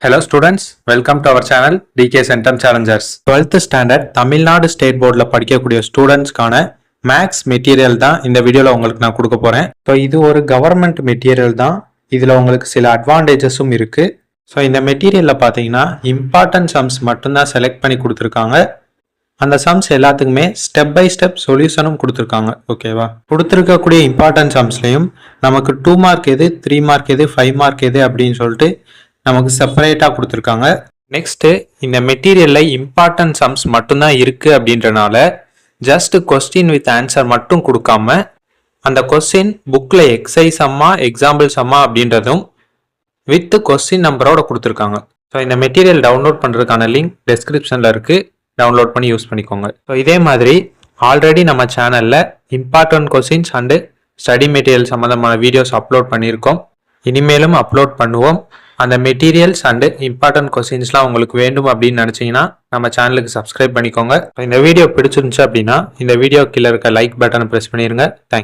Hello students, welcome to our channel DK Centum Challengers. 12th standard Tamil Nadu state போர்டில் படிக்கக்கூடிய ஸ்டூடெண்ட்ஸ்க்கான maths material தான் இந்த வீடியோவில் உங்களுக்கு நான் கொடுக்க போகிறேன். ஸோ இது ஒரு கவர்மெண்ட் மெட்டீரியல் தான். இதில் உங்களுக்கு சில அட்வான்டேஜஸும் இருக்குது. ஸோ இந்த மெட்டீரியலில் பார்த்தீங்கன்னா இம்பார்ட்டன்ட் சம்ஸ் மட்டும்தான் செலக்ட் பண்ணி கொடுத்துருக்காங்க. அந்த சம்ஸ் எல்லாத்துக்குமே ஸ்டெப் பை ஸ்டெப் சொல்யூஷனும் கொடுத்துருக்காங்க. ஓகேவா, கொடுத்துருக்கக்கூடிய இம்பார்ட்டன்ட் சம்ஸ்லையும் நமக்கு 2 மார்க் எது, 3 மார்க் எது, 5 மார்க் எது அப்படின்னு சொல்லிட்டு நமக்கு செப்பரேட்டாக கொடுத்துருக்காங்க. நெக்ஸ்ட்டு இந்த மெட்டீரியலில் இம்பார்ட்டன்ட் சம்ஸ் மட்டும்தான் இருக்குது அப்படின்றனால ஜஸ்ட் கொஸ்டின் வித் ஆன்சர் மட்டும் கொடுக்காம அந்த கொஸ்டின் புக்கில் எக்ஸைஸ் சம்மா எக்ஸாம்பிள் சம்மா அப்படின்றதும் வித் கொஸ்டின் நம்பரோட கொடுத்துருக்காங்க. ஸோ இந்த மெட்டீரியல் டவுன்லோட் பண்ணுறதுக்கான லிங்க் டெஸ்கிரிப்ஷனில் இருக்குது, டவுன்லோட் பண்ணி யூஸ் பண்ணிக்கோங்க. ஸோ இதே மாதிரி ஆல்ரெடி நம்ம சேனலில் important questions and study material சம்மந்தமான வீடியோஸ் அப்லோட் பண்ணியிருக்கோம். இனிமேலும் அப்லோட் பண்ணுவோம். அந்த மெட்டீரியல்ஸ் அண்டு இம்பார்ட்டன்ட் கொஸ்டின்ஸ்லாம் உங்களுக்கு வேண்டும் அப்படின்னு நினச்சிங்கன்னா நம்ம சேனலுக்கு சப்ஸ்கிரைப் பண்ணிக்கோங்க. இந்த வீடியோ பிடிச்சிருந்துச்சு அப்படின்னா இந்த வீடியோ கீழே இருக்க லைக் பட்டனை ப்ரெஸ் பண்ணிடுங்க. தேங்க்யூ.